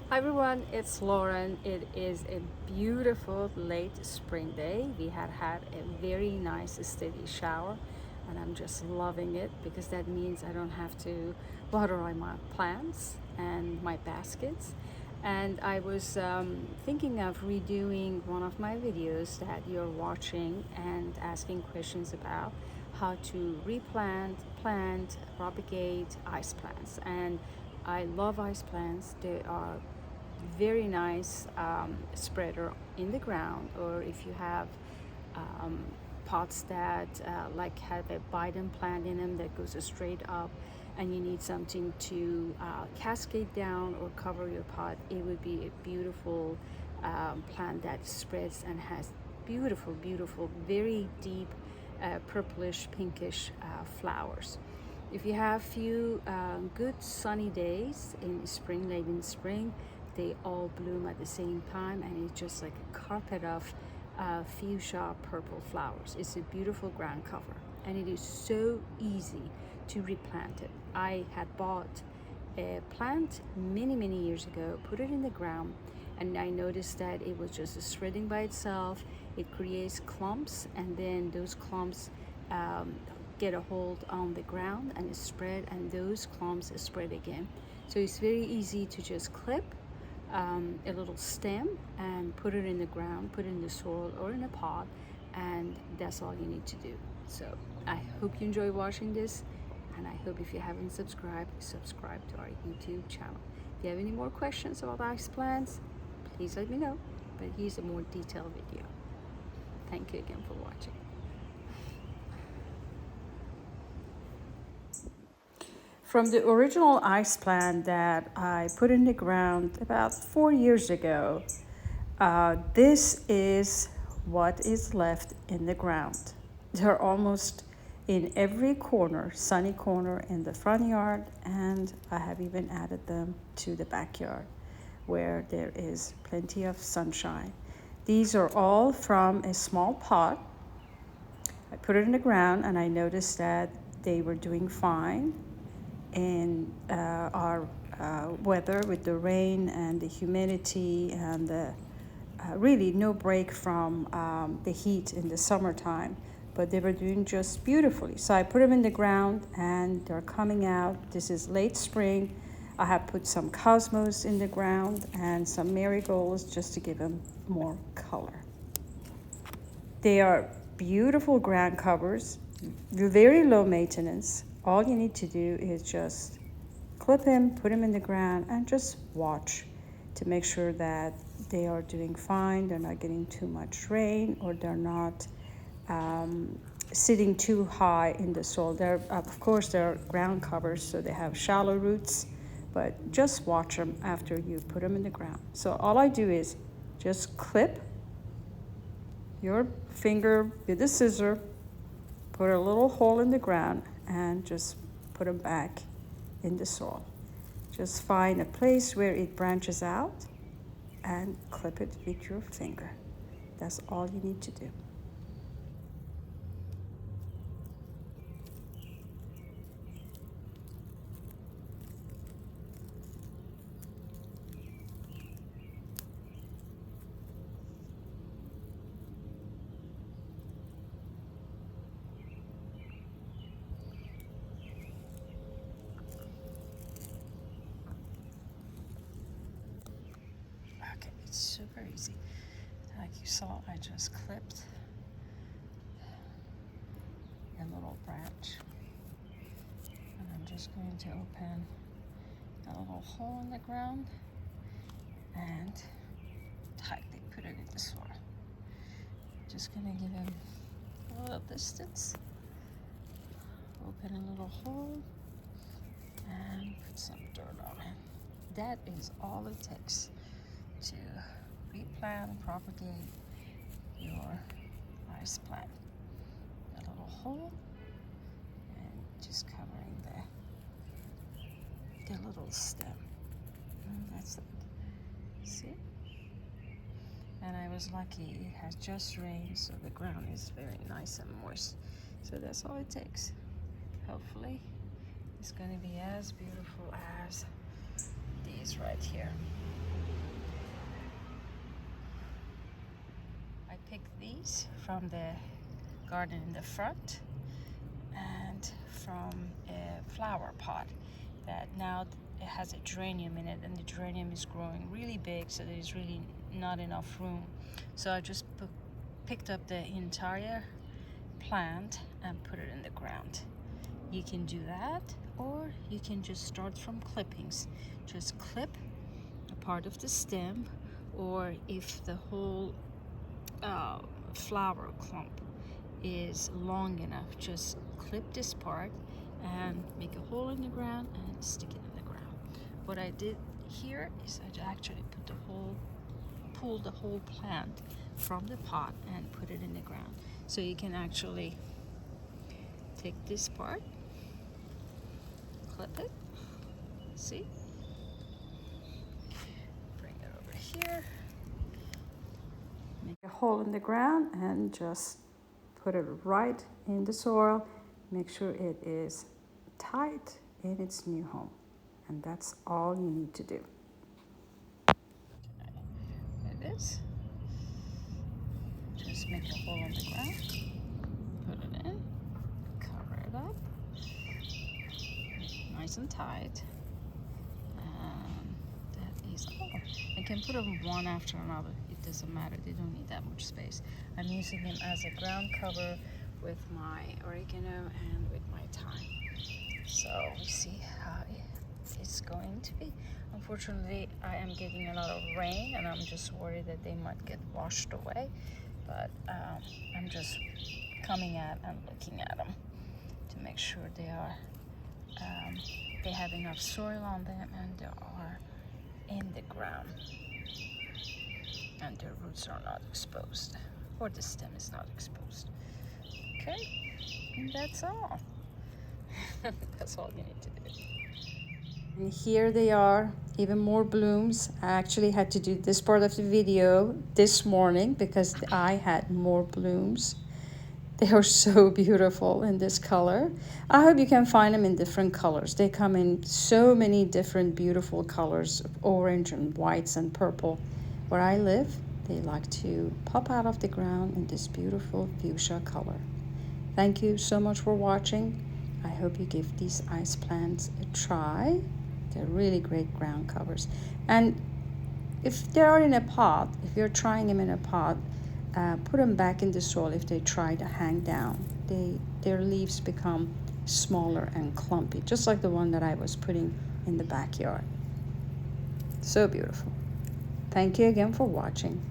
Hi everyone, it's Lauren. It is a beautiful late spring day. We had a very nice steady shower and I'm just loving it because that means I don't have to water all my plants and my baskets. And I was thinking of redoing one of my videos that you're watching and asking questions about how to replant, plant, propagate ice plants. And I love ice plants. They are very nice spreader in the ground, or if you have um, pots that like have a Biden plant in them that goes straight up and you need something to cascade down or cover your pot, it would be a beautiful plant that spreads and has beautiful, very deep purplish pinkish flowers. If you have few good sunny days in spring, late in spring, they all bloom at the same time and it's just like a carpet of fuchsia purple flowers. It's a beautiful ground cover and it is so easy to replant it. I had bought a plant many years ago, put it in the ground, and I noticed that it was just spreading by itself. It creates clumps and then those clumps get a hold on the ground and spread, and those clumps spread again. So it's very easy to just clip a little stem and put it in the ground, put it in the soil or in a pot, and that's all you need to do. So I hope you enjoy watching this, and I hope if you haven't subscribed, subscribe to our YouTube channel. If you have any more questions about ice plants, please let me know, but here's a more detailed video. Thank you again for watching. From the original ice plant that I put in the ground about 4 years ago, this is what is left in the ground. They're almost in every corner, sunny corner in the front yard, and I have even added them to the backyard where there is plenty of sunshine. These are all from a small pot. I put it in the ground and I noticed that they were doing fine in our weather with the rain and the humidity and the really no break from the heat in the summertime, but they were doing just beautifully. So I put them in the ground and they're coming out. This is late spring. I have put some cosmos in the ground and some marigolds just to give them more color. They are beautiful ground covers, very low maintenance. All you need to do is just clip them, put them in the ground, and just watch to make sure that they are doing fine, they're not getting too much rain, or they're not sitting too high in the soil. They're, of course, they're ground covers, so they have shallow roots, but just watch them after you put them in the ground. So all I do is just clip your finger with a scissor, put a little hole in the ground, and just put them back in the soil. Just find a place where it branches out and clip it with your finger. That's all you need to do. Okay, it's super easy. Like you saw, I just clipped a little branch. And I'm just going to open a little hole in the ground and tightly put it in the soil. Just gonna give him a little distance. Open a little hole and put some dirt on it. That is all it takes to replant, propagate your ice plant. A little hole and just covering the little stem. And that's it. See? And I was lucky, it has just rained, so the ground is very nice and moist. So that's all it takes. Hopefully it's going to be as beautiful as these right here. picked these from the garden in the front and from a flower pot that now it has a geranium in it, and the geranium is growing really big, so there's really not enough room. So I just picked up the entire plant and put it in the ground. You can do that, or you can just start from clippings. Just clip a part of the stem, or if the whole flower clump is long enough, just clip this part and make a hole in the ground and stick it in the ground. What I did here is I actually pulled the whole plant from the pot and put it in the ground. So you can actually take this part, clip it, see? Bring it over here, make a hole in the ground and just put it right in the soil. Make sure it is tight in its new home. And that's all you need to do. There it is. Just make a hole in the ground, put it in, cover it up, nice and tight. And that is all. I can put them one after another. It doesn't matter. They don't need that much space. I'm using them as a ground cover with my oregano and with my thyme. So we see how it's going to be. Unfortunately, I am getting a lot of rain, and I'm just worried that they might get washed away. But I'm just coming at and looking at them to make sure they have enough soil on them and they are in the ground and their roots are not exposed, or the stem is not exposed. Okay, and that's all. That's all you need to do. And here they are, even more blooms. I actually had to do this part of the video this morning because I had more blooms. They are so beautiful in this color. I hope you can find them in different colors. They come in so many different beautiful colors, orange and whites and purple. Where I live, they like to pop out of the ground in this beautiful fuchsia color. Thank you so much for watching. I hope you give these ice plants a try. They're really great ground covers. And if they are in a pot, if you're trying them in a pot, put them back in the soil if they try to hang down. Their leaves become smaller and clumpy, just like the one that I was putting in the backyard. So beautiful. Thank you again for watching.